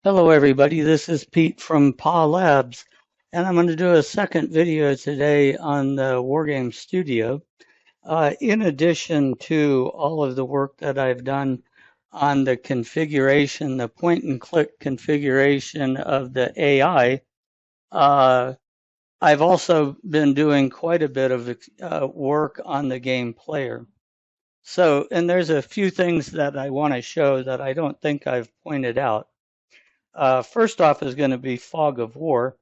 Hello everybody, this is Pete from PA Labs, and I'm going to do a second video today on the WarGameStudio. In addition to all of the work that I've done on the configuration, the point and click configuration of the AI, uh, I've also been doing quite a bit of work on the game player. So, and there's a few things that I want to show that I don't think I've pointed out. First off is going to be Fog of War.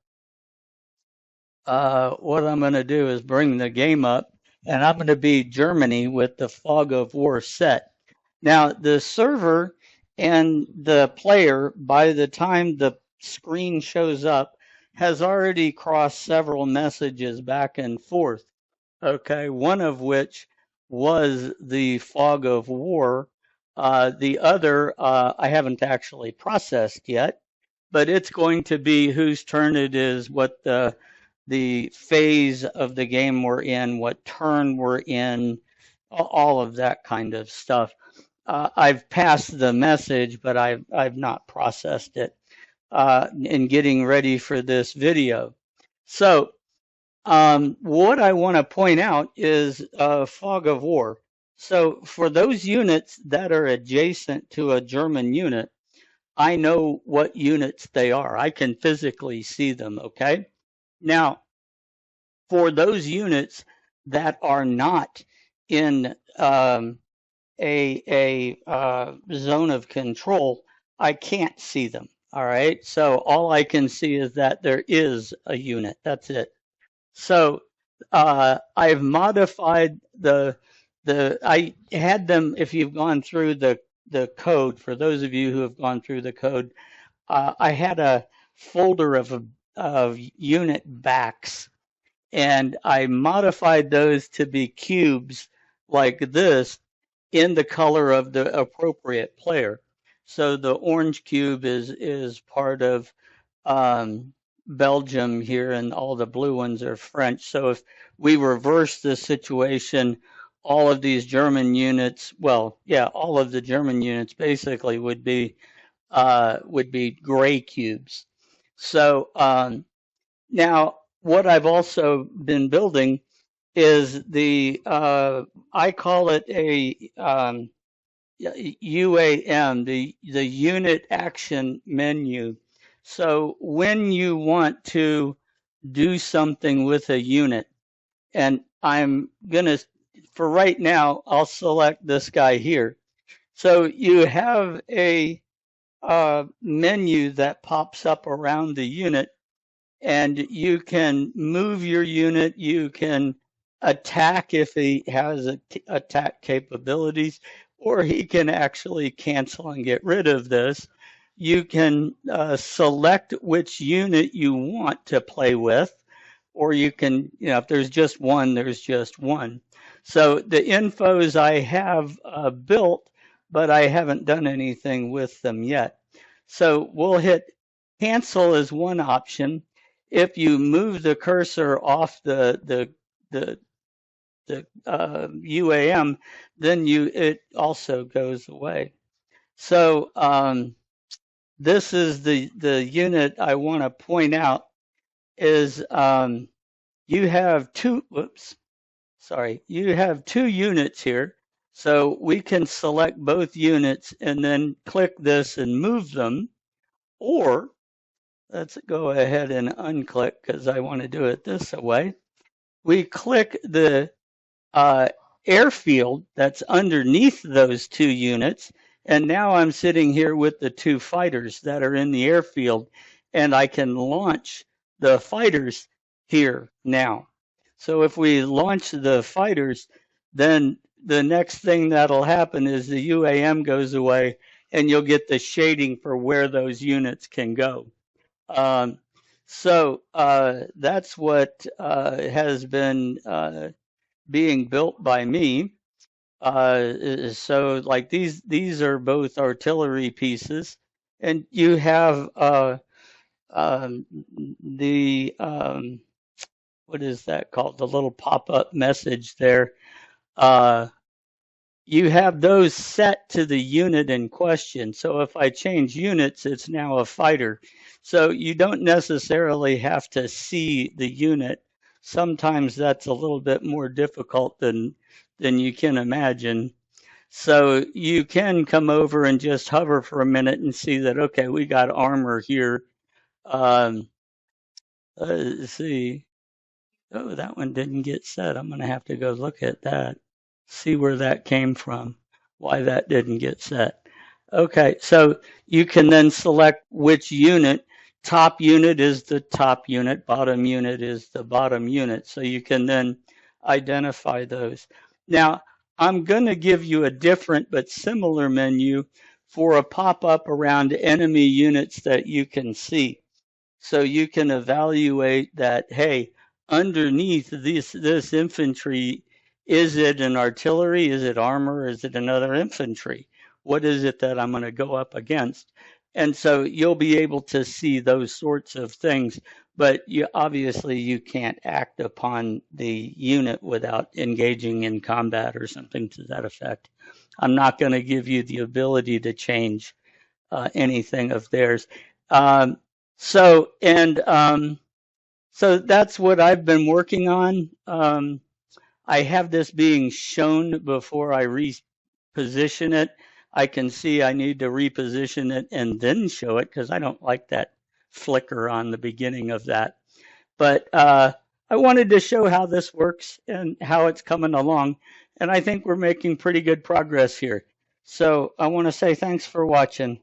What I'm going to do is bring the game up, and I'm going to be Germany with the Fog of War set. Now, the server and the player, by the time the screen shows up, has already crossed several messages back and forth. Okay, one of which was the Fog of War. The other I haven't actually processed yet, but it's going to be whose turn it is, what the phase of the game we're in, what turn we're in, all of that kind of stuff. I've passed the message, but I've not processed it in getting ready for this video. So what I want to point out is Fog of War. So for those units that are adjacent to a German unit, I know what units they are. I can physically see them, okay? Now, for those units that are not in a zone of control, I can't see them, all right? So all I can see is that there is a unit. That's it. So I've modified I had them, if you've gone through the code, for those of you who have gone through the code, I had a folder of unit backs, and I modified those to be cubes like this in the color of the appropriate player. So the orange cube is part of Belgium here, and all the blue ones are French. So if we reverse the situation, all of these German units, well, yeah, all of the German units basically would be gray cubes. So now what I've also been building is I call it a UAM, the unit action menu. So when you want to do something with a unit, and I'm gonna, for right now, I'll select this guy here. So you have a menu that pops up around the unit, and you can move your unit. You can attack if he has attack capabilities, or he can actually cancel and get rid of this. You can select which unit you want to play with, or you can, if there's just one, there's just one. So the infos I have built, but I haven't done anything with them yet. So we'll hit cancel as one option. If you move the cursor off the UAM, then it also goes away. So this is the unit I want to point out is you have two. Whoops, sorry. You have two units here. So we can select both units and then click this and move them, or let's go ahead and unclick because I want to do it this way. We click the airfield that's underneath those two units, and now I'm sitting here with the two fighters that are in the airfield, and I can launch the fighters here now. So if we launch the fighters, then the next thing that'll happen is the UAM goes away, and you'll get the shading for where those units can go. So that's what has been being built by me. So like these are both artillery pieces, and you have um, the what is that called? The little pop-up message there. Uh, you have those set to the unit in question. So if I change units, it's now a fighter. So you don't necessarily have to see the unit. Sometimes that's a little bit more difficult than you can imagine. So you can come over and just hover for a minute and see that, okay, we got armor here. Um, let's see. Oh, that one didn't get set. I'm going to have to go look at that, see where that came from, why that didn't get set. Okay, so you can then select which unit. Top unit is the top unit, bottom unit is the bottom unit. So you can then identify those. Now, I'm going to give you a different but similar menu for a pop-up around enemy units that you can see. So you can evaluate that, hey, underneath this infantry, is it an artillery? Is it armor? Is it another infantry? What is it that I'm going to go up against? And so you'll be able to see those sorts of things, but obviously you can't act upon the unit without engaging in combat or something to that effect. I'm not going to give you the ability to change anything of theirs. Um, so that's what I've been working on. I have this being shown before I reposition it. I can see I need to reposition it and then show it because I don't like that flicker on the beginning of that. But I wanted to show how this works and how it's coming along. And I think we're making pretty good progress here. So I want to say thanks for watching.